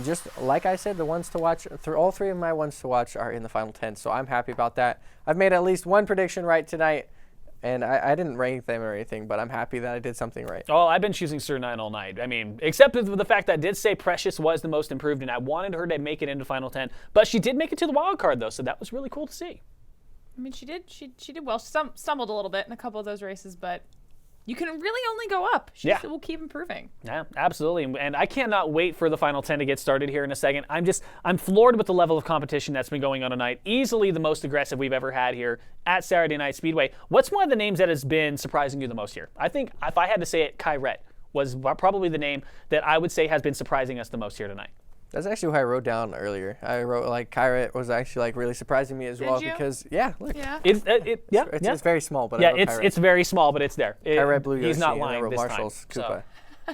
Just like I said, the ones to watch, all 3 of my ones to watch are in the final 10, so I'm happy about that. I've made at least one prediction right tonight, and I didn't rank them or anything, but I'm happy that I did something right. Oh, I've been choosing Sir 9 all night. I mean, except for the fact that I did say Precious was the most improved, and I wanted her to make it into Final 10. But she did make it to the wild card, though, so that was really cool to see. I mean, she did well. She stumbled a little bit in a couple of those races, but you can really only go up. She will keep improving. Yeah, absolutely. And I cannot wait for the Final 10 to get started here in a second. I'm floored with the level of competition that's been going on tonight. Easily the most aggressive we've ever had here at Saturday Night Speedway. What's one of the names that has been surprising you the most here? I think if I had to say it, Kyrette was probably the name that I would say has been surprising us the most here tonight. That's actually what I wrote down earlier. I wrote like Kyrette was actually like really surprising me as well because look, it's very small, but it's very small, but it's there. Kyrette Blue. He's not lying this Marshall's time. Koopa.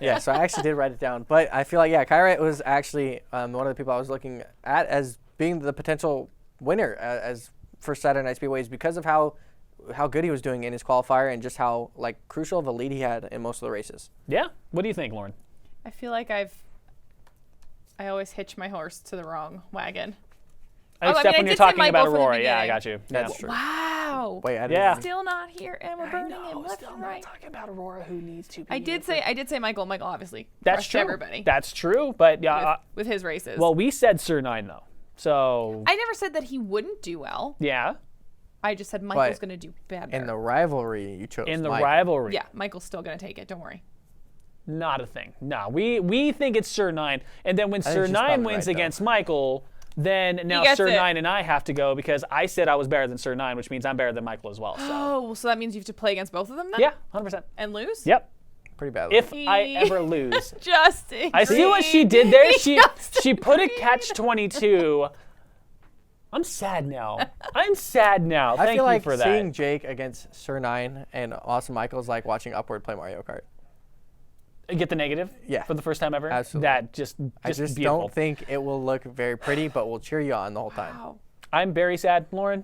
Yeah, so I actually did write it down, but I feel like Kyrette was actually one of the people I was looking at as being the potential winner as for Saturday Night Speedways because of how good he was doing in his qualifier and just how like crucial of a lead he had in most of the races. Yeah. What do you think, Lauren? I feel like I always hitch my horse to the wrong wagon. Except when you're talking about Aurora. Yeah, I got you. That's true. Wow. Wait, I didn't Still not here, and we're burning him left and right. I'm not talking about Aurora, who needs to be. I did say Michael. Michael obviously That's crushed true. everybody. That's true, but yeah. With his races. Well, we said Sir 9 though, so. I never said that he wouldn't do well. Yeah. I just said Michael's going to do better. In the rivalry, you chose In the Michael. rivalry. Yeah, Michael's still going to take it. Don't worry. Not a thing. No, we think it's Sir 9, and then when Sir 9 probably wins right, against Michael, then now Sir 9 and I have to go because I said I was better than Sir 9, which means I'm better than Michael as well. So. Oh, so that means you have to play against both of them then? Yeah, 100%. And lose? Yep. Pretty badly. If I ever lose. Just I see what she did there. She put a catch-22. I'm sad now. I'm sad now. I Thank feel you like for that. seeing Jake against Sir 9 and Austin Michael is like watching Upward play Mario Kart. Get the negative? Yeah. For the first time ever? Absolutely. That just I just beautiful. don't think it will look very pretty, but we'll cheer you on the whole time. Wow. I'm very sad, Lauren.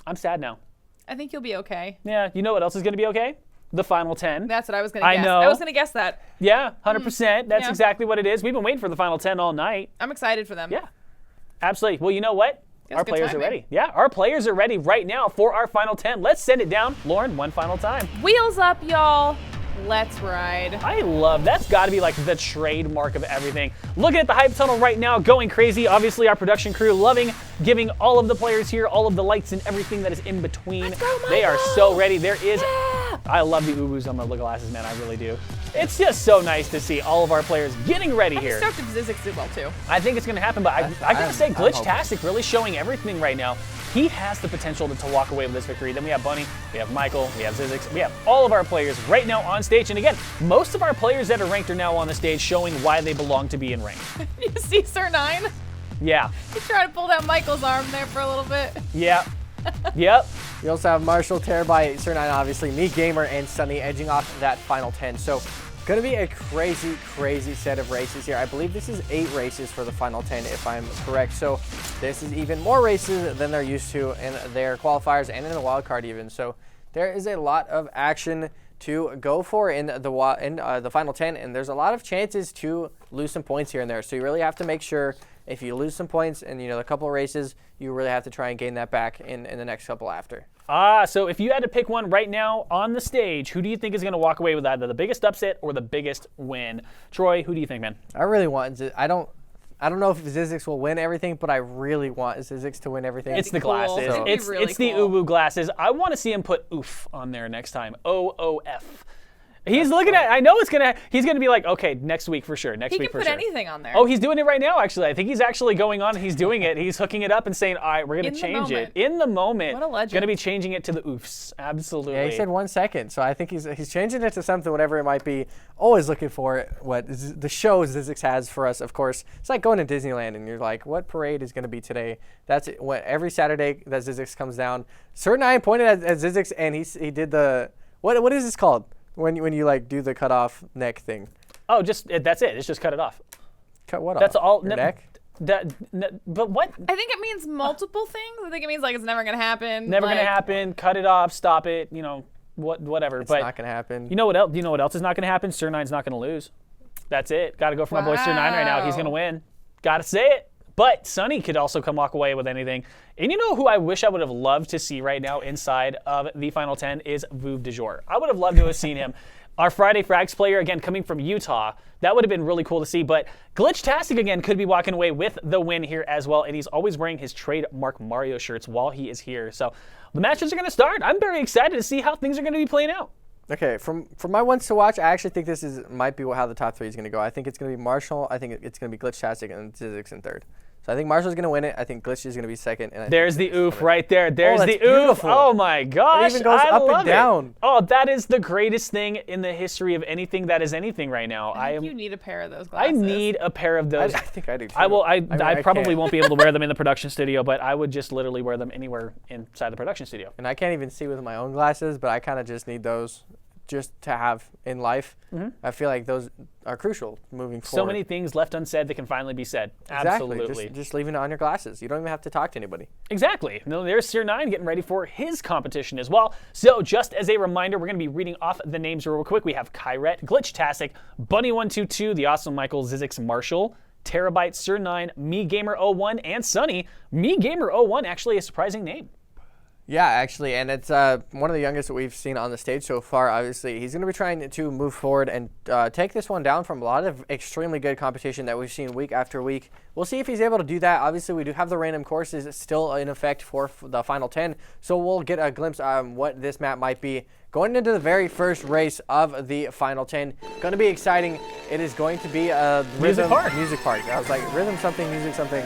I'm sad now. I think you'll be okay. Yeah, you know what else is going to be okay? The Final 10. That's what I was going to guess. I know. I was going to guess that. Yeah, 100%. That's yeah. exactly what it is. We've been waiting for the Final 10 all night. I'm excited for them. Yeah, absolutely. Well, you know what? Our good players are timing. ready. Yeah, our players are ready right now for our Final 10. Let's send it down. Lauren, one final time. Wheels up, y'all. Let's ride. I love, that's got to be like the trademark of everything. Looking at the hype tunnel right now, going crazy. Obviously, our production crew loving giving all of the players here all of the lights and everything that is in between. Let's go, They are Michael! so ready. There is, Yeah. I love the ubu's on my little glasses, man. I really do. It's just so nice to see all of our players getting ready I'm here. stoked if Zizix did well, too. I think it's going to happen, but I gotta say, I'm hoping. Glitchtastic really showing everything right now. He has the potential to walk away with this victory. Then we have Bunny, we have Michael, we have Zizix, we have all of our players right now on stage. And again, most of our players that are ranked are now on the stage showing why they belong to be in rank. You see Sir 9? Yeah, He tried to pull down Michael's arm there for a little bit. yeah, yep. You also have Marshall, Terabyte, Sir 9, obviously, Me Gamer, and Sunny edging off that final 10. So, going to be a crazy, crazy set of races here. I believe this is 8 races for the final 10, if I'm correct. So, this is even more races than they're used to in their qualifiers and in the wild card even. So, there is a lot of action to go for in the final 10, and there's a lot of chances to lose some points here and there. So, you really have to make sure if you lose some points in a couple of races, you really have to try and gain that back in the next couple after. So if you had to pick one right now on the stage, who do you think is going to walk away with either the biggest upset or the biggest win? Troy, who do you think, man? I really want I don't know if Zizix will win everything, but I really want Zizix to win everything. It's the cool. glasses. It'd be It's really the cool. ubu glasses. I want to see him put oof on there next time. OOF. He's looking at. I know it's gonna. He's gonna be like, okay, next week for sure. Next He week can for put sure. anything on there. Oh, he's doing it right now. Actually, I think he's actually going on. He's doing it. He's hooking it up and saying, all right, we're gonna In the change it moment. in the moment. What a legend. Gonna be changing it to the oofs. Absolutely. Yeah, he said 1 second, so I think he's changing it to something, whatever it might be. Always looking for the show Zizix has for us, of course. It's like going to Disneyland, and you're like, what parade is going to be today? That's it. Every Saturday that Zizix comes down. Sir 9 pointed at Zizix, and he did the, what is this called? When you like do the cut off neck thing. Oh, that's it. It's just cut it off. Cut what off? That's all. Your neck? But what? I think it means multiple things. I think it means like it's never gonna happen. Never like, gonna happen. Cut it off. Stop it. Whatever. It's but not gonna happen. you know what else? You know what else is not gonna happen? Sir 9's not gonna lose. That's it. Got to go for my boy Sir 9 right now. He's gonna win. Gotta say it. But Sunny could also walk away with anything. And you know who I wish I would have loved to see right now inside of the Final 10 is Vouv de Jour. I would have loved to have seen him. Our Friday Frags player, again, coming from Utah. That would have been really cool to see. But Glitchtastic, again, could be walking away with the win here as well. And he's always wearing his trademark Mario shirts while he is here. So the matches are going to start. I'm very excited to see how things are going to be playing out. Okay, from my ones to watch, I actually think this might be how the top 3 is going to go. I think it's going to be Marshall. I think it's going to be Glitchtastic and Zizix in third. So I think Marshall's going to win it. I think Glitch is going to be second. And there's the oof right there. There's the oof. Oh my gosh. It even goes up and down. Oh, that is the greatest thing in the history of anything that is anything right now. You need a pair of those glasses. I need a pair of those. I think I do too. I probably won't be able to wear them in the production studio, but I would just literally wear them anywhere inside the production studio. And I can't even see with my own glasses, but I kind of just need those just to have in life. I feel like those are crucial moving forward. So many things left unsaid that can finally be said. Exactly. Absolutely. Just leaving it on your glasses. You don't even have to talk to anybody. Exactly. No, there's Sir9 getting ready for his competition as well. So just as a reminder, we're going to be reading off the names real quick. We have Kyret, Glitchtastic, Bunny122, the Awesome Michael, Zizix Marshall, Terabyte, Sir9, MeGamer01, and Sunny. MeGamer01, actually a surprising name. Yeah, actually, and it's one of the youngest that we've seen on the stage so far. Obviously, he's going to be trying to move forward and take this one down from a lot of extremely good competition that we've seen week after week. We'll see if he's able to do that. Obviously, we do have the random courses still in effect for the Final 10, so we'll get a glimpse on what this map might be going into the very first race of the Final 10. Going to be exciting. It is going to be a Music Park. I was like, rhythm something, music something.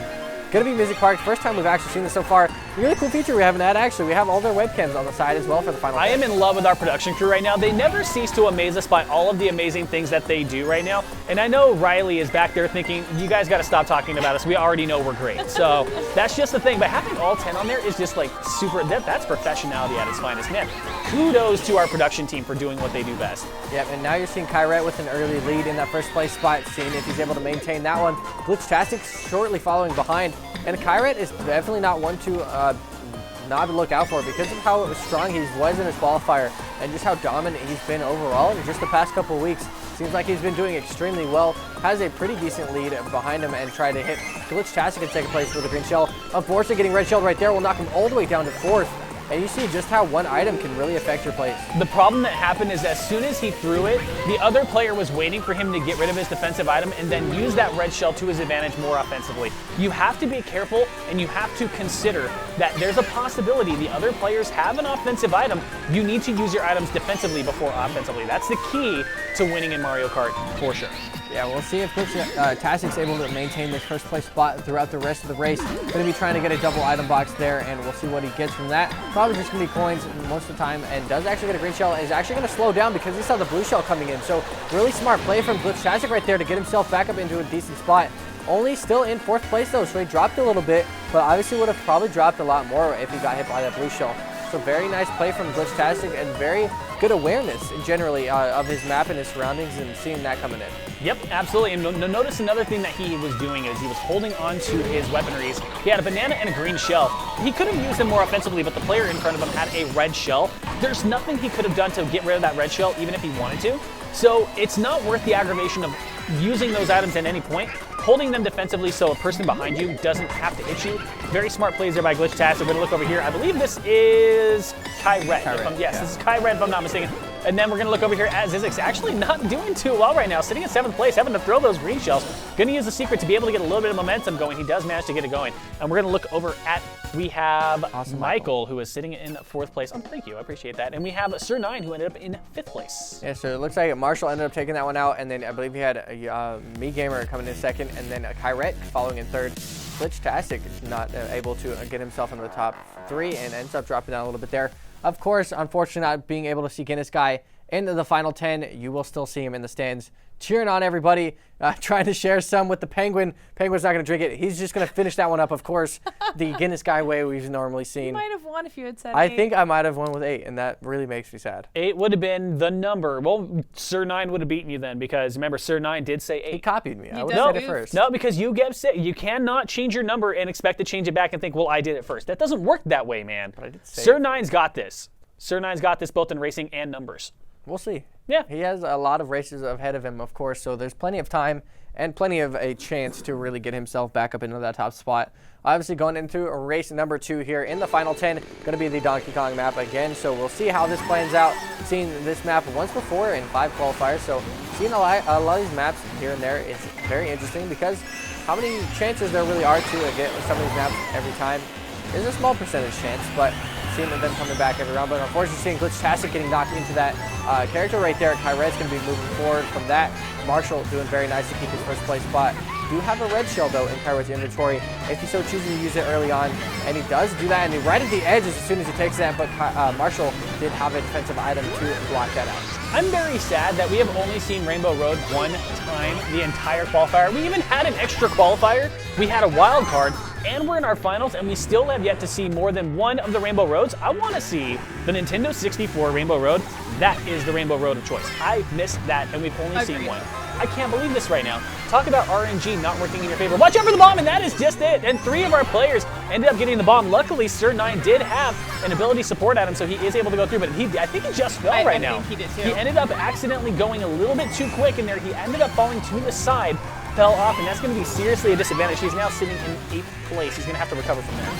Going to be Music Park. First time we've actually seen this so far. Really cool feature we haven't had, actually. We have all their webcams on the side as well for the Final 10. I am in love with our production crew right now. They never cease to amaze us by all of the amazing things that they do right now. And I know Riley is back there thinking, you guys got to stop talking about us. We already know we're great. So that's just the thing. But having all 10 on there is just like super, that's professionality at its finest. Man, kudos to our production team for doing what they do best. Yep, and now you're seeing Kyret with an early lead in that first place spot, seeing if he's able to maintain that one. Glitchtastic shortly following behind. And Kyret is definitely not one to not look out for because of how strong he was in his qualifier and just how dominant he's been overall in just the past couple of weeks. Seems like he's been doing extremely well, has a pretty decent lead behind him and try to hit Glitchtastic in second place with a green shell. Unfortunately, getting red shelled right there will knock him all the way down to fourth. And you see just how one item can really affect your place. The problem that happened is as soon as he threw it, the other player was waiting for him to get rid of his defensive item and then use that red shell to his advantage more offensively. You have to be careful and you have to consider that there's a possibility the other players have an offensive item. You need to use your items defensively before offensively. That's the key to winning in Mario Kart for sure. Yeah, we'll see if Glitchtastic's able to maintain this first place spot throughout the rest of the race. Going to be trying to get a double item box there, and we'll see what he gets from that. Probably just going to be coins most of the time, and does actually get a green shell. Is actually going to slow down because he saw the blue shell coming in. So really smart play from Glitchtastic right there to get himself back up into a decent spot. Only still in fourth place though, so he dropped a little bit, but obviously would have probably dropped a lot more if he got hit by that blue shell. So very nice play from Glitchtastic and very good awareness generally of his map and his surroundings and seeing that coming in. Yep, absolutely. And notice another thing that he was doing is he was holding on to his weaponries. He had a banana and a green shell. He could have used them more offensively, but the player in front of him had a red shell. There's nothing he could have done to get rid of that red shell, even if he wanted to. So it's not worth the aggravation of using those items at any point, holding them defensively so a person behind you doesn't have to hit you. Very smart plays there by Glitchtastic. We're going to look over here. I believe this is Kyret. Yes, this is Kyret if I'm not mistaken. And then we're going to look over here at Zizix. Actually not doing too well right now. Sitting in 7th place, having to throw those green shells. Going to use the secret to be able to get a little bit of momentum going. He does manage to get it going. And we're going to look over at, we have awesome Michael, who is sitting in 4th place. Oh, thank you. I appreciate that. And we have Sir9, who ended up in 5th place. Yeah, so it looks like Marshall ended up taking that one out. And then I believe he had MeGamer coming in 2nd. And then Kyret following in 3rd. Glitchtastic not able to get himself into the top 3 and ends up dropping down a little bit there. Of course, unfortunately, not being able to see Guinness Guy into the Final 10, you will still see him in the stands cheering on everybody, trying to share some with the Penguin. Penguin's not going to drink it. He's just going to finish that one up, of course, the Guinness Guy way we've normally seen. You might have won if you had said 8. I think I might have won with 8, and that really makes me sad. 8 would have been the number. Well, Sir9 would have beaten you then because, remember, Sir9 did say 8. He copied me. I would have said it first. No, because you cannot change your number and expect to change it back and think, well, I did it first. That doesn't work that way, man. But I did say Sir9's got this. Sir9's got this both in racing and numbers. We'll see. Yeah. He has a lot of races ahead of him, of course, so there's plenty of time. and plenty of a chance to really get himself back up into that top spot. Obviously going into race number 2 here in the final 10, going to be the Donkey Kong map again, so we'll see how this plans out. Seen this map once before in 5 qualifiers, so seeing a lot of these maps here and there is very interesting because how many chances there really are to get some of these maps every time is a small percentage chance, but seeing them coming back every round. But unfortunately seeing Glitchtastic getting knocked into that character right there. Kyred's going to be moving forward from that. Marshall doing very nice to keep his first place spot. Do have a red shell though in Kyred's inventory if he so chooses to use it early on, and he does do that, and he right at the edge as soon as he takes that, but Marshall did have a defensive item to block that out. I'm very sad that we have only seen Rainbow Road one time the entire qualifier. We even had an extra qualifier. We had a wild card, and we're in our finals, and we still have yet to see more than one of the Rainbow Roads. I want to see the Nintendo 64 Rainbow Road. That is the Rainbow Road of choice. I missed that, and we've only seen one. I can't believe this right now. Talk about RNG not working in your favor. Watch out for the bomb, and that is just it. And 3 of our players ended up getting the bomb. Luckily, Sir9 did have an ability support at him, so he is able to go through, but I think he just fell right now. I think he did too. He ended up accidentally going a little bit too quick in there. He ended up falling to the side, fell off, and that's going to be seriously a disadvantage. He's now sitting in 8th place. He's going to have to recover from there.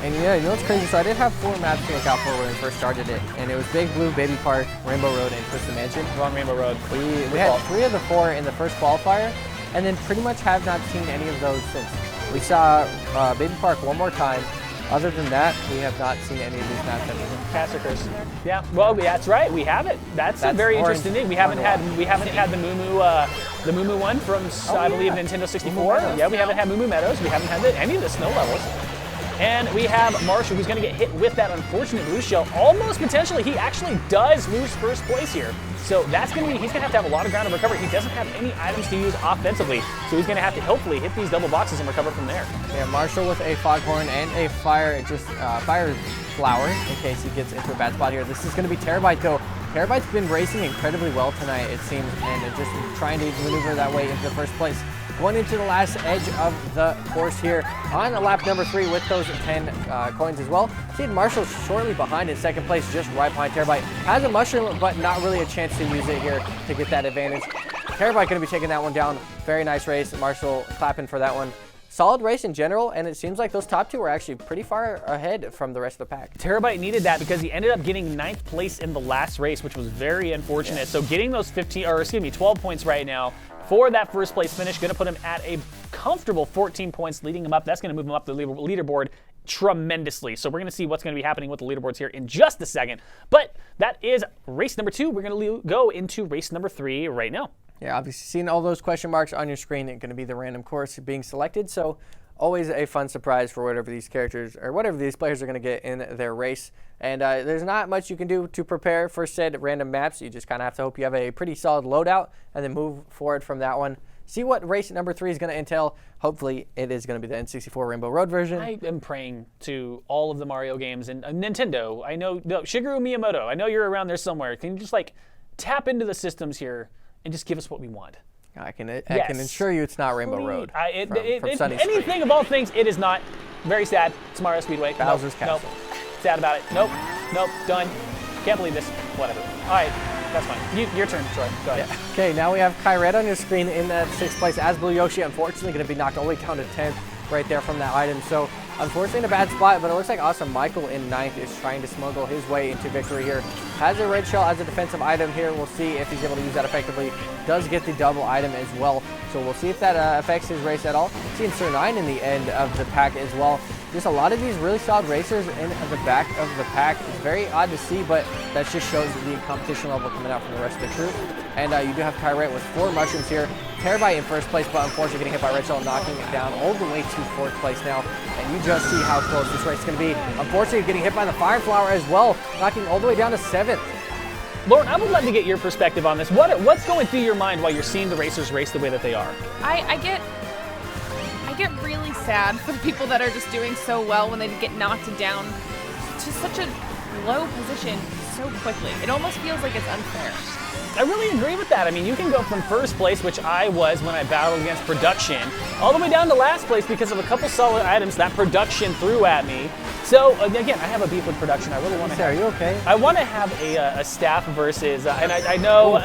And yeah, you know what's crazy? So I did have 4 maps to look out for when we first started it, and it was Big Blue, Baby Park, Rainbow Road, and Twisted Mansion. Wrong Rainbow Road. We had 3 of the 4 in the first qualifier, and then pretty much have not seen any of those since. We saw Baby Park one more time. Other than that, we have not seen any of these maps anymore. Massacres. Yeah, well, that's right. We have it. That's a very interesting thing. We haven't had the Moo one from I believe Nintendo 64. Yeah, we haven't had Moo Meadows. We haven't had any of the snow levels. And we have Marshall, who's going to get hit with that unfortunate blue shell. Almost potentially, he actually does lose first place here. So that's going to be, he's going to have a lot of ground to recover. He doesn't have any items to use offensively, so he's going to have to hopefully hit these double boxes and recover from there. Yeah, Marshall with a foghorn and a fire flower in case he gets into a bad spot here. This is going to be Terabyte though. Terabyte's been racing incredibly well tonight, it seems, and just trying to maneuver that way into the first place. Going into the last edge of the course here on lap number 3 with those 10 coins as well. Seeing Marshall shortly behind in second place, just right behind Terabyte. Has a mushroom, but not really a chance to use it here to get that advantage. Terabyte going to be taking that one down. Very nice race. Marshall clapping for that one. Solid race in general, and it seems like those top 2 were actually pretty far ahead from the rest of the pack. Terabyte needed that because he ended up getting 9th place in the last race, which was very unfortunate. Yeah. So getting those 12 points right now for that first place finish, going to put him at a comfortable 14 points, leading him up. That's going to move him up the leaderboard tremendously. So we're going to see what's going to be happening with the leaderboards here in just a second. But that is race number 2. We're going to go into race number 3 right now. Yeah, obviously seeing all those question marks on your screen, it's going to be the random course being selected. So always a fun surprise for whatever these characters or whatever these players are going to get in their race. And there's not much you can do to prepare for said random maps. You just kind of have to hope you have a pretty solid loadout and then move forward from that one. See what race number 3 is going to entail. Hopefully it is going to be the N64 Rainbow Road version. I am praying to all of the Mario games and Nintendo. I know, Shigeru Miyamoto, I know you're around there somewhere. Can you just like tap into the systems here and just give us what we want? I can assure you it's not Rainbow Road. From anything of all things, it is not. Very sad. It's Mario Speedway. Bowser's Castle. Nope. Sad about it. Nope. Done. Can't believe this. Whatever. All right. That's fine. Your turn, Troy. Go ahead. Yeah. Okay, now we have Kyred on your screen in that 6th place as Blue Yoshi. Unfortunately, going to be knocked all the way down to 10th right there from that item. So, unfortunately, in a bad spot, but it looks like Awesome Michael in 9th is trying to smuggle his way into victory here. Has a red shell as a defensive item here. We'll see if he's able to use that effectively. Does get the double item as well. So we'll see if that affects his race at all. Seeing Sir9 in the end of the pack as well. Just a lot of these really solid racers in the back of the pack. It's very odd to see, but that just shows the competition level coming out from the rest of the crew. And you do have Kyret with 4 mushrooms here. Terabyte in first place, but unfortunately getting hit by Red Shell, knocking it down all the way to 4th place now. And you just see how close this race is going to be. Unfortunately, getting hit by the Fire Flower as well, knocking all the way down to 7th. Lauren, I would love to get your perspective on this. What's going through your mind while you're seeing the racers race the way that they are? I get really sad for the people that are just doing so well when they get knocked down to such a low position so quickly. It almost feels like it's unfair. I really agree with that. I mean, you can go from first place, which I was when I battled against production, all the way down to last place because of a couple solid items that production threw at me. So again, I have a beef with production. I really want to. Are you okay? I want to have a staff versus, and I know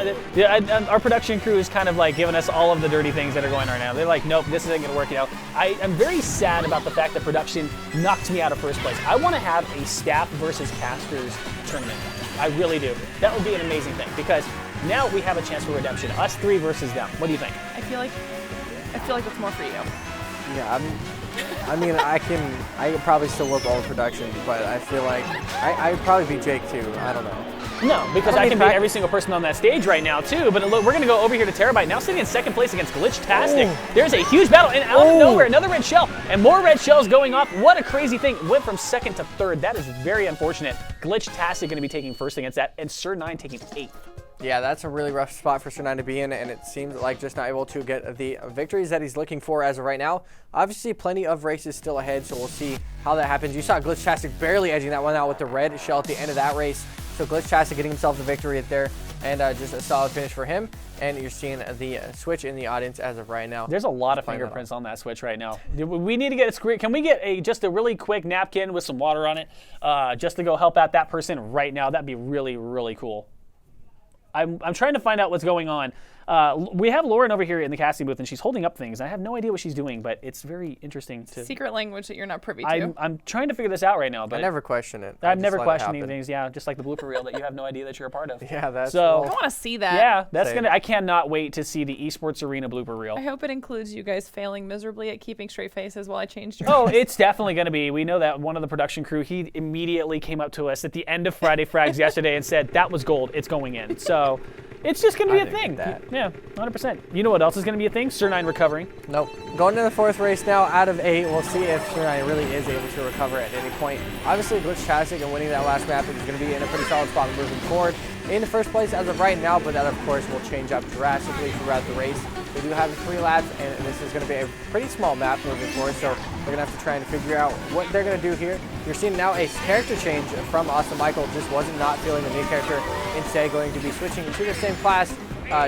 our production crew is kind of like giving us all of the dirty things that are going on right now. They're like, nope, this isn't going to work out. I'm very sad about the fact that production knocked me out of first place. I want to have a staff versus casters tournament. I really do. That would be an amazing thing because now we have a chance for redemption. Us three versus them. What do you think? I feel like it's more for you. Yeah, I mean, I could probably still whoop all production, but I feel like I'd probably be Jake too. I don't know. No, because I can beat every single person on that stage right now too. But look, we're going to go over here to Terabyte, now sitting in second place against Glitchtastic. There's a huge battle, and out of nowhere, another red shell, and more red shells going off. What a crazy thing. Went from second to third. That is very unfortunate. Glitchtastic going to be taking first against that, and Sir9 taking 8th. Yeah, that's a really rough spot for Sir9 to be in, and it seems like just not able to get the victories that he's looking for as of right now. Obviously, plenty of races still ahead, so we'll see how that happens. You saw Glitchtastic barely edging that one out with the red shell at the end of that race. So Glitchtastic getting himself the victory right there, and just a solid finish for him. And you're seeing the switch in the audience as of right now. There's a lot of fingerprints on that switch right now. We need to get a screen. Can we get just a really quick napkin with some water on it, just to go help out that person right now? That'd be really, really cool. I'm trying to find out what's going on. We have Lauren over here in the casting booth, and she's holding up things. I have no idea what she's doing, but it's very interesting to... Secret language that you're not privy to. I'm trying to figure this out right now. But I never question it. I'm never questioning things, yeah, just like the blooper reel that you have no idea that you're a part of. Yeah, that's... So, I want to see that. Yeah, that's I cannot wait to see the eSports Arena blooper reel. I hope it includes you guys failing miserably at keeping straight faces while I changed your Oh, it's definitely going to be. We know that one of the production crew, he immediately came up to us at the end of Friday Frags yesterday and said, that was gold, it's going in. So... it's just going to be a thing. Yeah, 100%. You know what else is going to be a thing? Sir9 recovering. Nope. Going to the fourth race now out of 8. We'll see if Sir9 really is able to recover at any point. Obviously, Glitchtastic and winning that last map is going to be in a pretty solid spot moving forward in the first place as of right now, but that, of course, will change up drastically throughout the race. They do have 3 laps, and this is going to be a pretty small map moving forward, so they're going to have to try and figure out what they're going to do here. You're seeing now a character change from Austin Michael, just wasn't not feeling the new character, instead going to be switching to the same class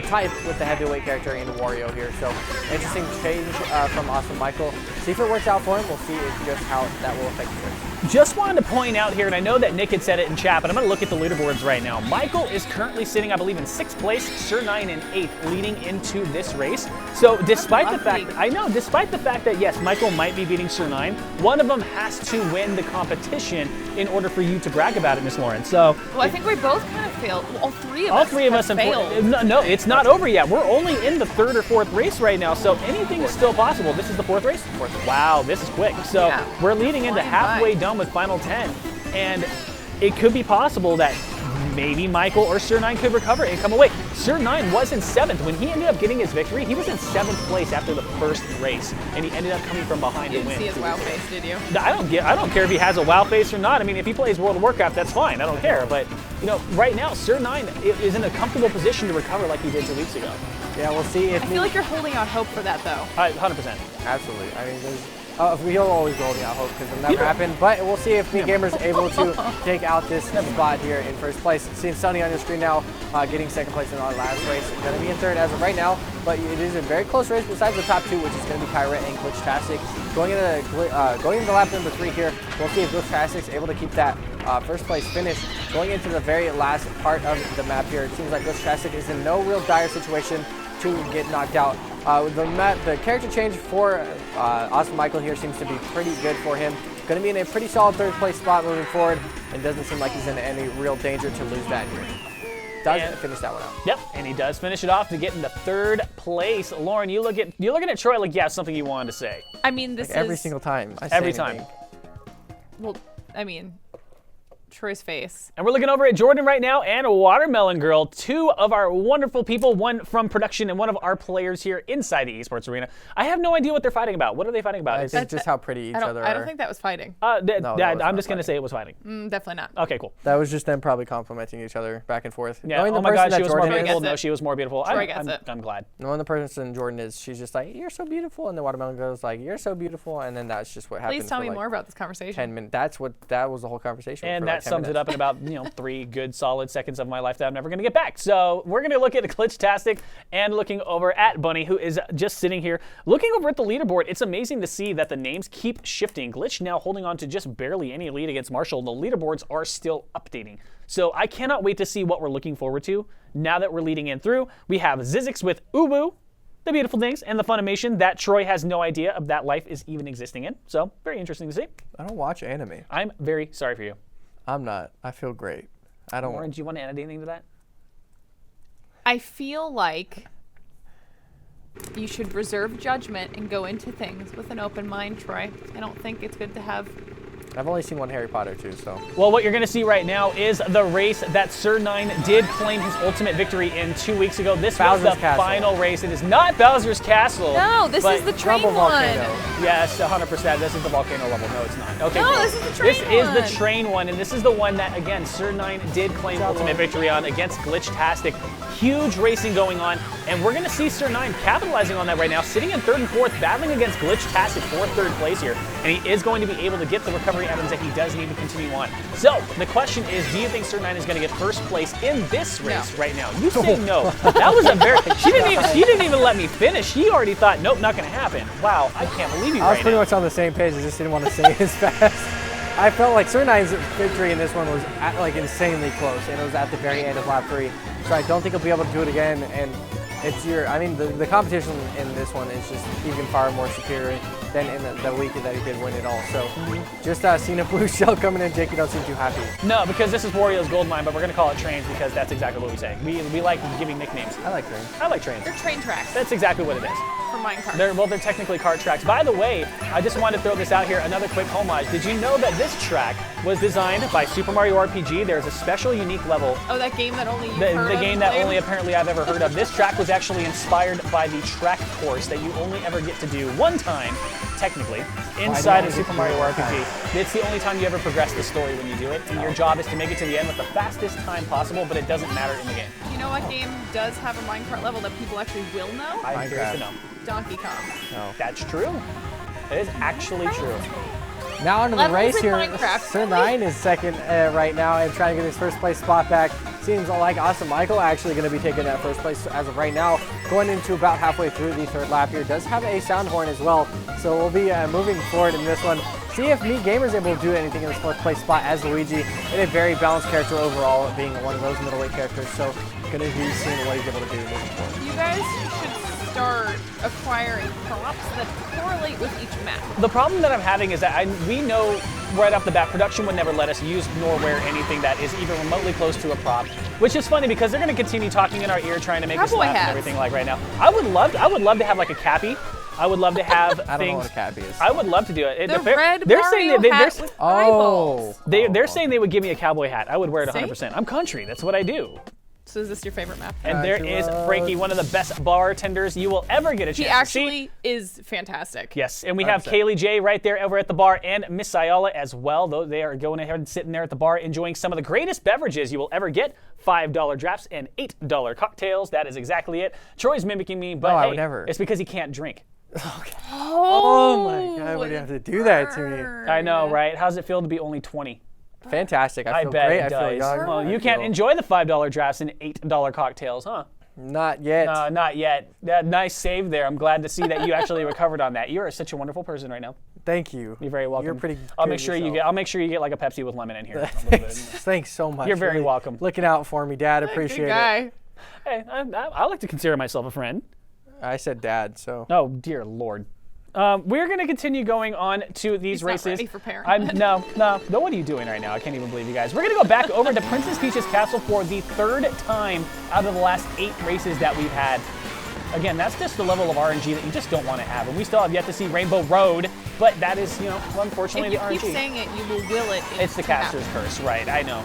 type with the heavyweight character in Wario here. So interesting change from Austin Michael. See if it works out for him. We'll see just how that will affect the race. Just wanted to point out here, and I know that Nick had said it in chat, but I'm going to look at the leaderboards right now. Michael is currently sitting, I believe, in 6th place, Sir9 in 8th, leading into this race. So despite the fact that, yes, Michael might be beating Sir9, one of them has to win the competition in order for you to brag about it, Miss Lauren. So, well, I think we both kind of failed. Well, all three of us have failed. No, it's not over yet. We're only in the 3rd or 4th race right now, so anything is still possible. This is the 4th race? Wow, this is quick. So we're leading into halfway done with Final 10, and it could be possible that maybe Michael or Sir9 could recover and come away. Sir9 was in 7th. When he ended up getting his victory, he was in 7th place after the first race, and he ended up coming from behind to win. You didn't see his wow face, did you? I don't care if he has a wow face or not. I mean, if he plays World of Warcraft, that's fine. I don't care. But, you know, right now, Sir9 is in a comfortable position to recover like he did 2 weeks ago. Yeah, we'll see if... I feel like you're holding out hope for that, though. 100%. Absolutely. I mean, we'll always go holding out hope because it'll never happen, but we'll see if Me Gamer's able to take out this spot here in first place. Seeing Sunny on your screen now, getting 2nd place in our last race. Going to be in 3rd as of right now, but it is a very close race besides the top 2, which is going to be Pirate and Glitchtastic. Going into lap number 3 here, we'll see if Glitchtastic's able to keep that first place finish. Going into the very last part of the map here, it seems like Glitchtastic is in no real dire situation to get knocked out. The character change for Austin Michael here seems to be pretty good for him. Going to be in a pretty solid 3rd place spot moving forward, and doesn't seem like he's in any real danger to lose that here. Does finish that one out. Yep, and he does finish it off to get into 3rd place. Lauren, you're looking at Troy like you have something you wanted to say. I mean, this like every single time. Every time. Well, I mean, Troy's face. And we're looking over at Jordan right now and Watermelon Girl, 2 of our wonderful people, one from production and one of our players here inside the eSports arena. I have no idea what they're fighting about. What are they fighting about? I think just how pretty each other are. I don't think that was fighting. I'm just going to say it was fighting. Definitely not. Okay, cool. That was just them probably complimenting each other back and forth. Yeah. Oh my God, she was more beautiful. No, she was more beautiful. Troy gets it. I'm glad. Knowing the person Jordan is, she's just like, you're so beautiful, and the Watermelon Girl's like, you're so beautiful, and then that's just what happened. Please tell me more about this conversation. 10 minutes. That was the whole conversation. And for that like that sums it up in about 3 good solid seconds of my life that I'm never going to get back. So we're going to look at Glitchtastic and looking over at Bunny, who is just sitting here looking over at the leaderboard. It's amazing to see that the names keep shifting. Glitch now holding on to just barely any lead against Marshall. The leaderboards are still updating. So I cannot wait to see what we're looking forward to now that we're leading in through. We have Zizix with Ubu, the beautiful things, and the Funimation that Troy has no idea of that life is even existing in. So very interesting to see. I don't watch anime. I'm very sorry for you. I'm not. I feel great. I don't. Lauren, do you want to add anything to that? I feel like you should reserve judgment and go into things with an open mind, Troy. I don't think it's good to have... I've only seen one Harry Potter too, so. Well, what you're going to see right now is the race that Sir9 did claim his ultimate victory in 2 weeks ago. This was the final race. It is not Bowser's Castle. No, this is the train one. Volcano. Yes, 100%. This is the volcano level. No, it's not. Okay, no, cool. this is the train one. This is the train one, and this is the one that, again, Sir9 did claim ultimate victory on against Glitchtastic. Huge racing going on, and we're going to see Sir9 capitalizing on that right now, sitting in 3rd and 4th, battling against Glitchtastic for 3rd place here, and he is going to be able to get the recovery items that he does need to continue on. So the question is, do you think Sir9 is going to get 1st place in this race right now? You say no. That was a very... She didn't even let me finish. She already thought, nope, not going to happen. Wow, I can't believe you right now. I was pretty much on the same page. I just didn't want to say it as fast. I felt like Sir9's victory in this one was insanely close, and it was at the very end of lap 3. So I don't think he'll be able to do it again. And it's the competition in this one is just even far more superior than in the week that he did win it all. So just seeing a blue shell coming in, Jake, you don't seem too happy. No, because this is Wario's gold mine, but we're going to call it trains because that's exactly what we say. We like giving nicknames. I like trains. I like trains. They're train tracks. That's exactly what it is. For minecart. They're technically cart tracks. By the way, I just wanted to throw this out here, another quick homage. Did you know that this track was designed by Super Mario RPG? There's a special, unique level. Oh, that game that only The game that only apparently I've ever heard of. This track was actually inspired by the track course that you only ever get to do one time, technically, inside of Super Mario RPG. It's the only time you ever progress the story when you do it, and your job is to make it to the end with the fastest time possible, but it doesn't matter in the game. You know what game does have a minecart level that people actually will know? I'm curious to know. Donkey Kong. No. That's true. It is actually true. Now onto the Levels race in here. Minecraft. Sir9 is second right now and trying to get his 1st place spot back. Seems like Awesome Michael actually going to be taking that 1st place as of right now. Going into about halfway through the 3rd lap here. Does have a sound horn as well. So we'll be moving forward in this one. See if Meat Gamer is able to do anything in this 4th place spot as Luigi. And a very balanced character overall, being one of those middleweight characters. So going to be seeing what he's able to do moving forward. You guys should start acquiring props that correlate with each map. The problem that I'm having is that we know right off the bat, production would never let us use nor wear anything that is even remotely close to a prop, which is funny because they're going to continue talking in our ear, trying to make us laugh and everything like right now. I would love to have like a cappy. I would love to have I don't know what a cappy is. I would love to do it. The red Mario hat with eyeballs. They're saying they would give me a cowboy hat. I would wear it 100%. I'm country. That's what I do. So is this your favorite map? And there is Frankie, one of the best bartenders you will ever get a chance to see. He actually is fantastic. Yes, and we have Kaylee J right there over at the bar, and Miss Ayala as well. Though they are going ahead and sitting there at the bar enjoying some of the greatest beverages you will ever get. $5 drafts and $8 cocktails. That is exactly it. Troy's mimicking me, but I hey, would never. It's because he can't drink. Okay. Oh my God, why do you have to do that to me? I know, right? How's it feel to be only 20? Fantastic. I feel bet great. it does. I feel young. Well, you can't enjoy the $5 drafts and $8 cocktails, huh? Not yet. No, not yet. Nice save there. I'm glad to see that you actually recovered on that. You are such a wonderful person right now. Thank you. You're very welcome. You're pretty. I'll make sure you get like a Pepsi with lemon in here. Thanks so much. You're very welcome. Looking out for me, Dad. Appreciate it. Hey, I like to consider myself a friend. I said Dad, so. Oh dear Lord. We're going to continue going on to these He's races. Not ready for parenthood. No. What are you doing right now? I can't even believe you guys. We're going to go back over to Princess Peach's Castle for the 3rd time out of the last 8 races that we've had. Again, that's just the level of RNG that you just don't want to have. And we still have yet to see Rainbow Road, but that is, unfortunately the RNG. If you keep saying it, you will will it. It's the caster's curse, right? I know.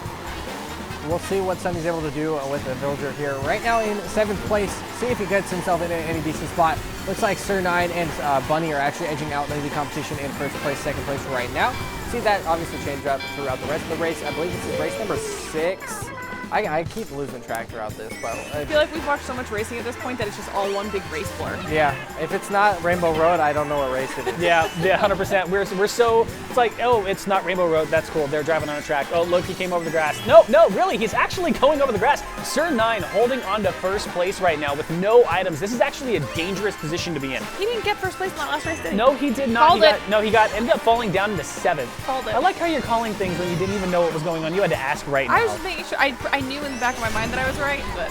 We'll see what Sunny's able to do with the Villager here. Right now in 7th place, see if he gets himself in any decent spot. Looks like Sir9 and Bunny are actually edging out the competition in 1st place, 2nd place right now. See that obviously change up throughout the rest of the race. I believe this is race number 6. I keep losing track throughout this, but I feel like we've watched so much racing at this point that it's just all one big race blur. Yeah, if it's not Rainbow Road, I don't know what race it is. Yeah, 100%. We're so It's like, oh, it's not Rainbow Road. That's cool. They're driving on a track. Oh, look, he came over the grass. No, really, he's actually going over the grass. Sir9 holding on to first place right now with no items. This is actually a dangerous position to be in. He didn't get first place in that last race, did he? No, he did not. Called it. Ended up falling down into 7th. Called it. I like how you're calling things when you didn't even know what was going on. You had to ask right now. I was just making sure. I knew in the back of my mind that I was right, but.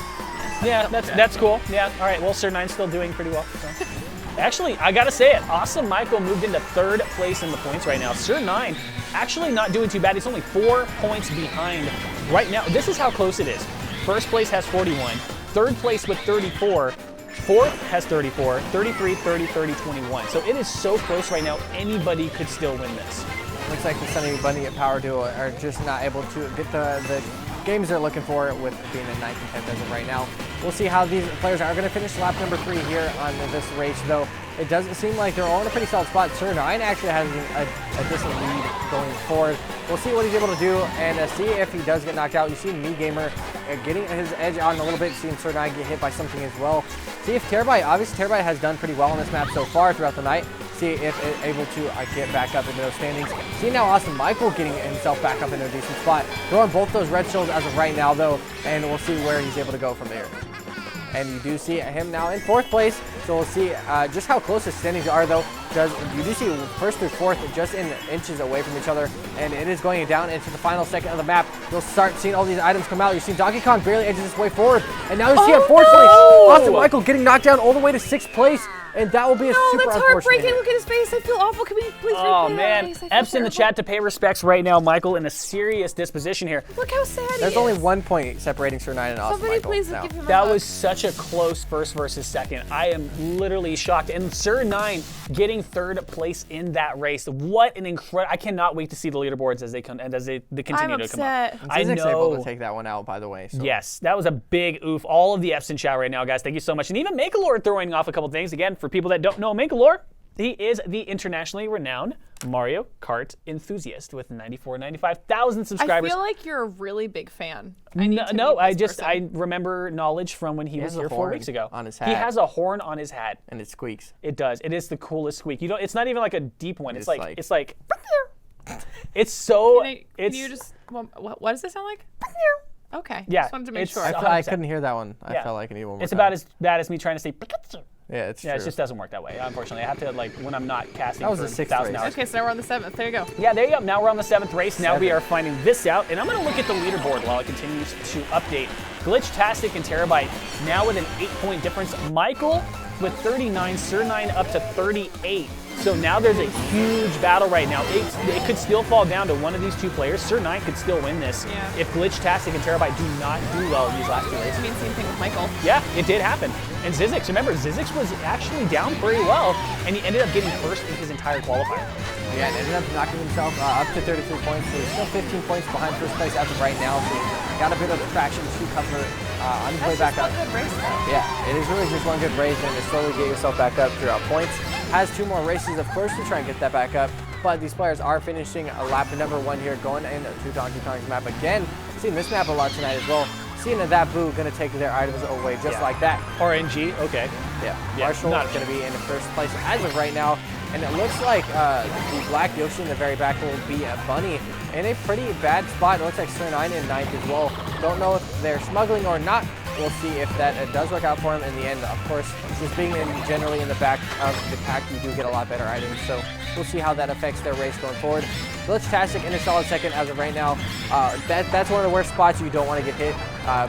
Yeah, that's cool. Yeah, all right. Well, Sir9's still doing pretty well. So. Actually, I gotta say it. Awesome Michael moved into 3rd place in the points right now. Sir9 actually not doing too bad. He's only 4 points behind right now. This is how close it is. First place has 41. 3rd place with 34. 4th has 34. 33, 30, 30, 21. So it is so close right now. Anybody could still win this. Looks like the Sunny Bunny and Power Duo are just not able to get the games they're looking for with being in 9th and 10th as of right now. We'll see how these players are going to finish lap number 3 here on this race, though. It doesn't seem like they're all in a pretty solid spot. Sir9 actually has a decent lead going forward. We'll see what he's able to do and see if he does get knocked out. You see Me Gamer getting his edge on a little bit, seeing Sir9 get hit by something as well. See if Terabyte, obviously Terabyte has done pretty well on this map so far throughout the night. See if it's able to get back up into those standings. See now Awesome Michael getting himself back up into a decent spot. Throwing both those red shields as of right now, though, and we'll see where he's able to go from there. And you do see him now in 4th place, so we'll see just how close his standings are, though. You do see 1st through 4th just in inches away from each other, and it is going down into the final second of the map. You'll start seeing all these items come out. You see Donkey Kong barely edges his way forward, and now you see, unfortunately, Awesome Michael getting knocked down all the way to 6th place. And that will be a super that's heartbreaking. Look at his face. I feel awful. Can we please replay that face? Epps in the chat to pay respects right now. Michael in a serious disposition here. Look how sad he is. There's only 1 point separating Sir9 and Awesome Somebody Michael. please give him a That hug. was such a close 1st versus 2nd. I am literally shocked. And Sir9 getting 3rd place in that race. What an incredible! I cannot wait to see the leaderboards as they continue to come up. I know. Able to take that one out, by the way. So. Yes, that was a big oof. All of the F's in chat right now, guys. Thank you so much. And even Makalore throwing off a couple things. Again, for people that don't know Makalore, he is the internationally renowned Mario Kart enthusiast with 95,000 subscribers. I feel like you're a really big fan. I remember knowledge from when he was here 4 weeks ago. On his hat. He has a horn on his hat. And it squeaks. It does. It is the coolest squeak. You know, it's not even like a deep one. It's like it's so. Can you just? What does it sound like? Okay. Yeah. Just wanted to make sure. I couldn't hear that one. I felt like I need one more. It's about as bad as me trying to say. Yeah, it's true. It just doesn't work that way. Unfortunately, I have to when I'm not casting. That was for the 6th 1,000 race. hours. Okay, so now we're on the 7th. There you go. Yeah, there you go. Now we're on the 7th race. Now we are finding this out, and I'm going to look at the leaderboard while it continues to update. Glitchtastic and Terabyte now with an 8-point difference. Michael with 39, Sir9 up to 38. So now there's a huge battle right now. It could still fall down to one of these two players. Sir9 could still win this if Glitchtastic and Terabyte do not do well in these last 2 races. I mean, same thing with Michael. Yeah, it did happen. And Zizix, remember, Zizix was actually down pretty well, and he ended up getting 1st in his entire qualifier. Yeah, and ended up knocking himself up to 33 points. So he's still 15 points behind 1st place as of right now. So got a bit of traction to cover on his way back up. That's just one good race, though. Yeah, it is really just one good race, and to slowly get yourself back up throughout points. Has 2 more races, of course, to try and get that back up. But these players are finishing lap number 1 here, going into Donkey Kong's map again. Seeing this map a lot tonight as well. Seeing that Boo going to take their items away just like that. RNG, okay. Yeah, Marshall is going to be in 1st place as of right now. And it looks like the Black Yoshi in the very back will be a Bunny in a pretty bad spot. It looks like Sir9 in 9th as well. Don't know if they're smuggling or not. We'll see if that does work out for him in the end. Of course, just being generally in the back of the pack, you do get a lot better items. So we'll see how that affects their race going forward. Glitchtastic in a solid 2nd as of right now. That's one of the worst spots you don't want to get hit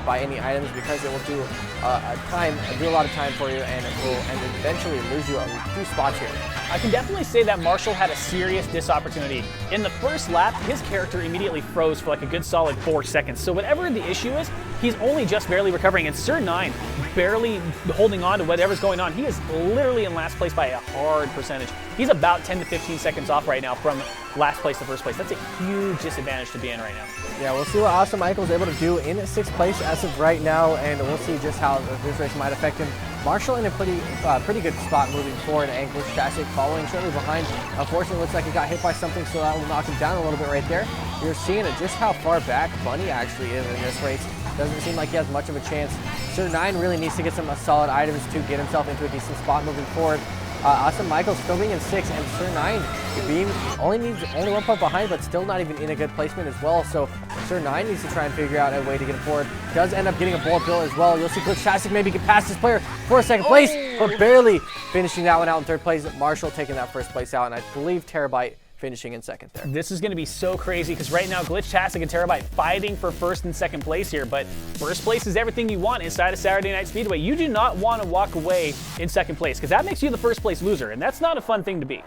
by any items, because it will do a lot of time for you, and it will eventually lose you a few spots here. I can definitely say that Marshall had a serious diss opportunity. In the first lap, his character immediately froze for like a good solid 4 seconds. So whatever the issue is, he's only just barely recovering. And Sir9 barely holding on to whatever's going on. He is literally in last place by a hard percentage. He's about 10 to 15 seconds off right now from last place to 1st place. That's a huge disadvantage to be in right now. Yeah, we'll see what Awesome Michael is able to do in 6th place as of right now, and we'll see just how this race might affect him. Marshall in a pretty good spot moving forward, and Glitchtastic following shortly behind. Unfortunately, looks like he got hit by something, so that will knock him down a little bit right there. You're seeing just how far back Bunny actually is in this race. Doesn't seem like he has much of a chance. Sir9 really needs to get some solid items to get himself into a decent spot moving forward. Awesome Michael still being in 6th, and Sir 9 being only 1 point behind, but still not even in a good placement as well. So Sir 9 needs to try and figure out a way to get forward. Does end up getting a bullet bill as well. You'll see Glitchtastic maybe get past this player for 2nd place, but barely finishing that one out in 3rd place. Marshall taking that 1st place out, and I believe Terabyte finishing in 2nd there. This is going to be so crazy because right now Glitchtastic and Terabyte fighting for 1st and 2nd place here, but 1st place is everything you want inside of Saturday Night Speedway. You do not want to walk away in 2nd place because that makes you the 1st place loser, and that's not a fun thing to be.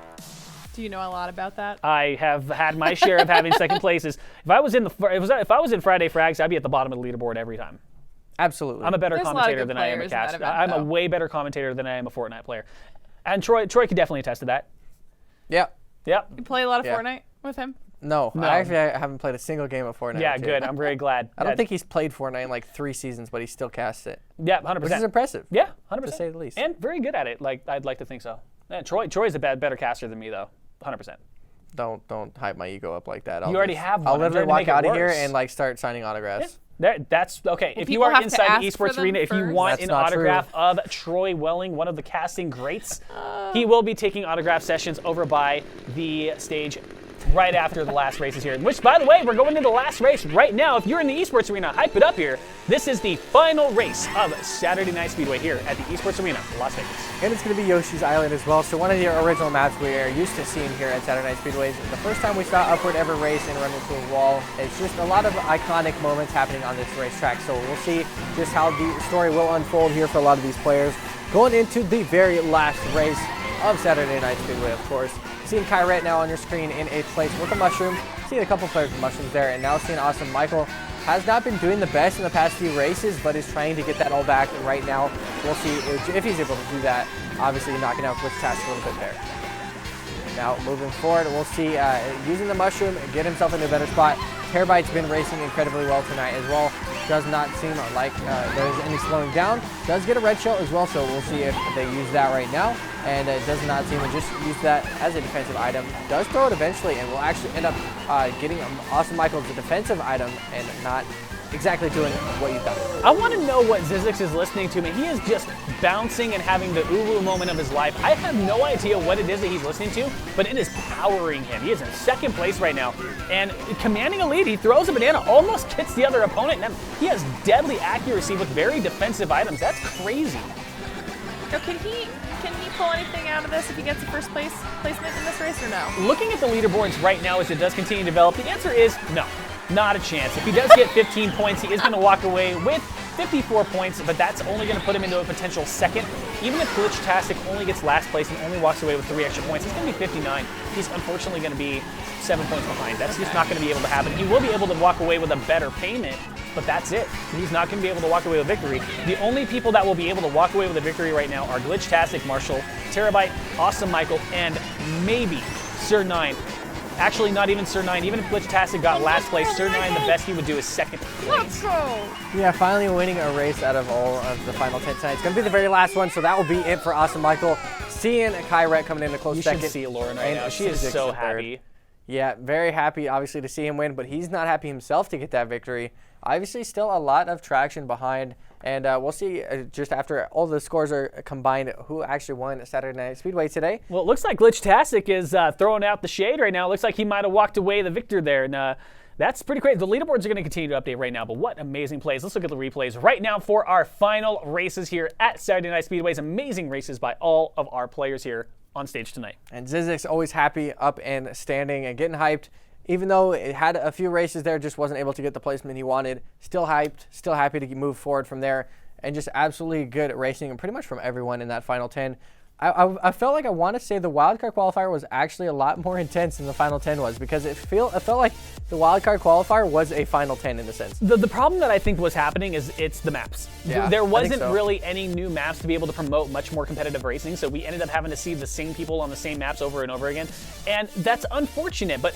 Do you know a lot about that? I have had my share of having 2nd places. If I was in Friday Frags, I'd be at the bottom of the leaderboard every time. Absolutely. I'm a better There's commentator a lot of good than I am a players in that cast. event, I'm a though. way better commentator than I am a Fortnite player. And Troy could definitely attest to that. Yeah. Yep. You play a lot of Yeah. Fortnite with him? No, No. I haven't played a single game of Fortnite. Yeah, with you. good. I'm very glad. I don't think he's played Fortnite in like 3 seasons, but he still casts it. Yeah, 100%. Which is impressive. Yeah, 100%. To say the least. And very good at it. Like I'd like to think so. Yeah, Troy's a better caster than me though. 100%. Don't hype my ego up like that. You already have one. I'll I'm literally trying to walk make it out of here worse. and like start signing autographs. That's okay. If you people are have to inside the ask for esports them arena, if you first? want That's an not autograph of Troy Welling, one of the casting greats, he will be taking autograph sessions over by the stage right after the last races here. Which, by the way, we're going into the last race right now. If you're in the esports arena, hype it up here. This is the final race of Saturday Night Speedway here at the esports arena, Las Vegas. And it's going to be Yoshi's Island as well. So one of the original maps we are used to seeing here at Saturday Night Speedways. The first time we saw Upward ever race and run into a wall. It's just a lot of iconic moments happening on this racetrack. So we'll see just how the story will unfold here for a lot of these players. Going into the very last race of Saturday Night Speedway, of course. Seeing Kyrette now on your screen in 8th place with a mushroom. Seeing a couple players with mushrooms there, and now seeing Awesome Michael has not been doing the best in the past few races, but is trying to get that all back. And right now, we'll see if he's able to do that. Obviously, knocking out Glitchtastic a little bit there. Now, moving forward, we'll see using the mushroom and get himself into a better spot. Terabyte's been racing incredibly well tonight as well. Does not seem like there's any slowing down. Does get a red shell as well, so we'll see if they use that right now. And it does not seem to just use that as a defensive item. Does throw it eventually, and will actually end up getting Awesome Michael as a defensive item and not exactly doing what you thought. I want to know what Zizix is listening to. Man, he is just bouncing and having the uwu moment of his life. I have no idea what it is that he's listening to, but it is powering him. He is in 2nd place right now and commanding a lead. He throws a banana, almost hits the other opponent, and he has deadly accuracy with very defensive items. That's crazy. So can he pull anything out of this if he gets a 1st place placement in this race or no? Looking at the leaderboards right now as it does continue to develop, the answer is no. Not a chance. If he does get 15 points, he is going to walk away with 54 points, but that's only going to put him into a potential 2nd. Even if Glitchtastic only gets last place and only walks away with 3 extra points, it's going to be 59. He's unfortunately going to be 7 points behind. That's just not going to be able to happen. He will be able to walk away with a better payment, but that's it. He's not going to be able to walk away with victory. The only people that will be able to walk away with a victory right now are Glitchtastic, Marshall, Terabyte, Awesome Michael, and maybe Sir 9. Actually, not even Sir 9. Even if Glitchtastic got last place, Sir 9, the best he would do is 2nd place. Yeah, finally winning a race out of all of the final 10 tonight. It's going to be the very last one, so that will be it for Awesome Michael. Seeing Kyrette coming in a close You 2nd. should see Lauren right and now. She is Zizix so in 3rd. happy. Yeah, very happy, obviously, to see him win, but he's not happy himself to get that victory. Obviously, still a lot of traction behind, and we'll see just after all the scores are combined who actually won Saturday Night Speedway today. Well, it looks like Glitchtastic is throwing out the shade right now. It looks like he might have walked away the victor there, and that's pretty crazy. The leaderboards are going to continue to update right now, but what amazing plays. Let's look at the replays right now for our final races here at Saturday Night Speedways. Amazing races by all of our players here on stage tonight. And Zizix always happy, up and standing and getting hyped. Even though it had a few races there, just wasn't able to get the placement he wanted. Still hyped, still happy to move forward from there. And just absolutely good at racing, and pretty much from everyone in that final 10. I felt like I want to say the wildcard qualifier was actually a lot more intense than the final 10 was, because it felt like the wildcard qualifier was a final 10 in a sense. The problem that I think was happening is it's the maps. Yeah, there I think wasn't so. really any new maps to be able to promote much more competitive racing, so we ended up having to see the same people on the same maps over and over again, and that's unfortunate, but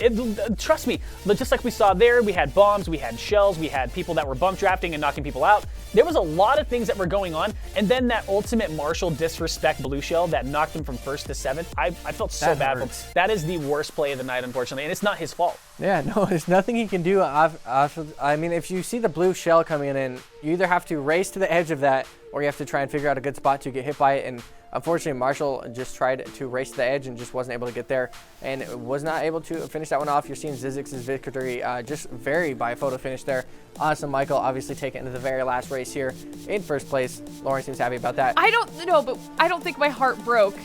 trust me, just like we saw there, we had bombs, we had shells, we had people that were bump drafting and knocking people out. There was a lot of things that were going on, and then that ultimate Marshall disrespect blue shell that knocked him from 1st to 7th, I felt so That bad for him. hurts. That is the worst play of the night, unfortunately, and it's not his fault. Yeah, no, there's nothing he can do. I mean, if you see the blue shell coming in, you either have to race to the edge of that or you have to try and figure out a good spot to get hit by it. And unfortunately, Marshall just tried to race the edge and just wasn't able to get there and was not able to finish that one off. You're seeing Zizix's victory just vary by a photo finish there. Awesome Michael obviously taking it into the very last race here in first place. Lauren seems happy about that. I don't know, but I don't think my heart broke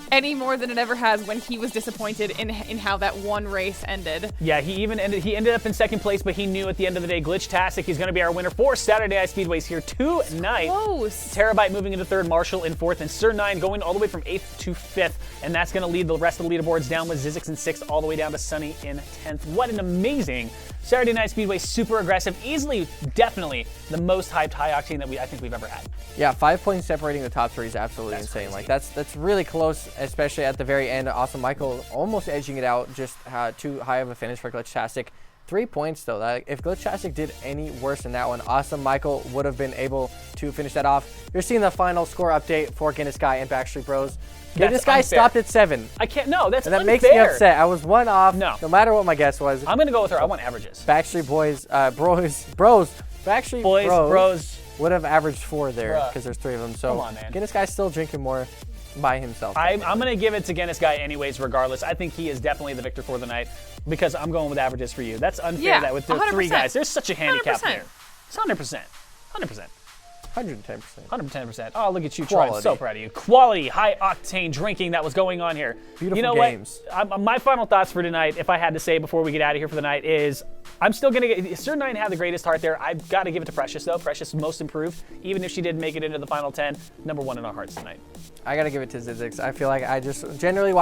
any more than it ever has when he was disappointed in how that one race ended. Yeah, he ended up in second place, but he knew at the end of the day, Glitchtastic, he's going to be our winner for Saturday Night Speedways here tonight. Close. Terabyte moving into third, Marshall in fourth, and Sir9 going all the way from 8th to 5th, and that's going to lead the rest of the leaderboards down with Zizix in 6th, all the way down to Sunny in 10th. What an amazing Saturday Night Speedway, super aggressive, easily, definitely the most hyped high octane that I think we've ever had. Yeah, 5 points separating the top 3 is absolutely insane. Crazy. Like that's really close, especially at the very end. Awesome Michael almost edging it out, just too high of a finish for Glitchtastic. 3 points though. If Glitchtastic did any worse than that one, Awesome Michael would have been able to finish that off. You're seeing the final score update for Guinness Guy and Backstreet Bros. Guinness Guy stopped at 7. I can't, no, that's And that unfair. makes me upset. I was 1 off, No matter what my guess was. I'm going to go with her. I want averages. Backstreet Boys, Backstreet Boys, bros. would have averaged 4 there because there's 3 of them. So Come on, man. Guinness Guy's still drinking more by himself. I'm going to give it to Guinness Guy anyways, regardless. I think he is definitely the victor for the night because I'm going with averages for you. That's unfair Yeah, that with the 100%. 3 guys. There's such a handicap 100%. there. It's 100%. 100%. 110%. 110%. Oh, look at you, Troy. I'm Quality. so proud of you. Quality, high-octane drinking that was going on here. Beautiful you know games. What? My final thoughts for tonight, if I had to say before we get out of here for the night, is I'm still going to get... Sir9 had the greatest heart there. I've got to give it to Precious, though. Precious most improved, even if she didn't make it into the final 10. Number 1 in our hearts tonight. I got to give it to Zizix. I feel like I just generally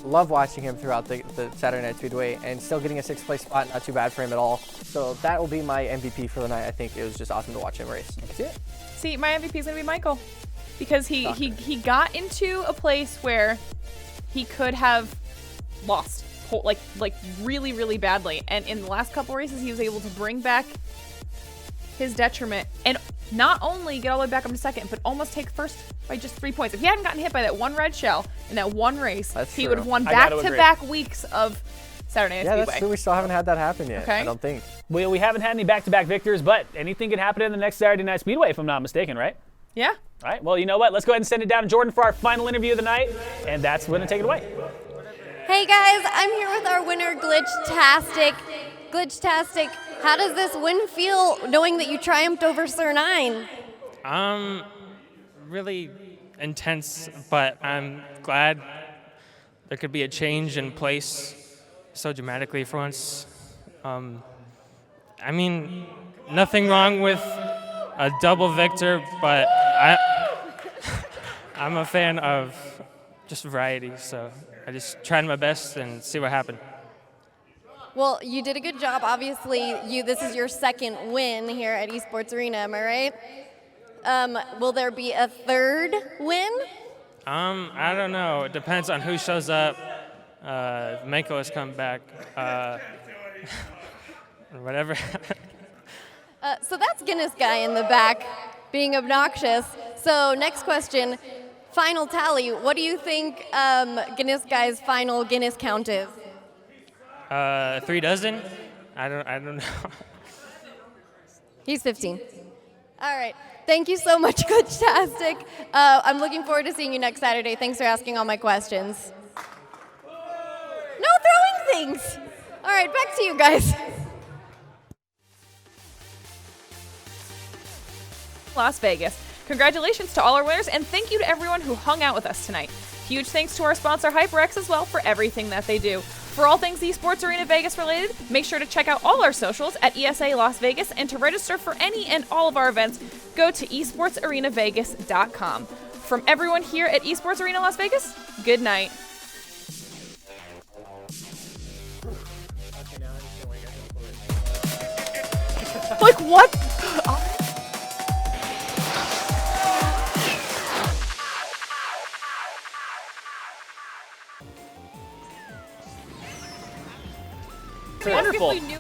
love watching him throughout the Saturday Night Speedway, and still getting a 6th place spot, not too bad for him at all. So that will be my MVP for the night. I think it was just awesome to watch him race. That's it. See, my MVP is going to be Michael because he got into a place where he could have lost like really, really badly. And in the last couple races, he was able to bring back his detriment and not only get all the way back up to second, but almost take first by just 3 points. If he hadn't gotten hit by that one red shell in that one race, he would have won back-to-back weeks of Saturday Night Speedway. Yeah, that's true. We still haven't had that happen yet, Okay. I don't think. Well, we haven't had any back-to-back victors, but anything could happen in the next Saturday Night Speedway, if I'm not mistaken, right? Yeah. All right, well, you know what? Let's go ahead and send it down to Jordan for our final interview of the night, and that's going to take it away. Hey guys, I'm here with our winner, Glitchtastic. Glitchtastic, how does this win feel knowing that you triumphed over Sir9? Really intense, but I'm glad there could be a change in place so dramatically for once. I mean, nothing wrong with a double victor, but I'm a fan of just variety, so I just tried my best and see what happened. Well, you did a good job. Obviously, this is your 2nd win here at eSports Arena, am I right? Will there be a 3rd win? I don't know. It depends on who shows up. Mako has come back. Whatever. So that's Guinness Guy in the back being obnoxious. So next question, final tally. What do you think Guinness Guy's final Guinness count is? 3 dozen? I don't know. He's 15. All right. Thank you so much, Glitchtastic. I'm looking forward to seeing you next Saturday. Thanks for asking all my questions. No throwing things. All right, back to you guys. Las Vegas. Congratulations to all our winners, and thank you to everyone who hung out with us tonight. Huge thanks to our sponsor HyperX as well for everything that they do. For all things eSports Arena Vegas related, make sure to check out all our socials at ESA Las Vegas, and to register for any and all of our events, go to esportsarenavegas.com. From everyone here at eSports Arena Las Vegas, good night. Like what? Wonderful. If we knew-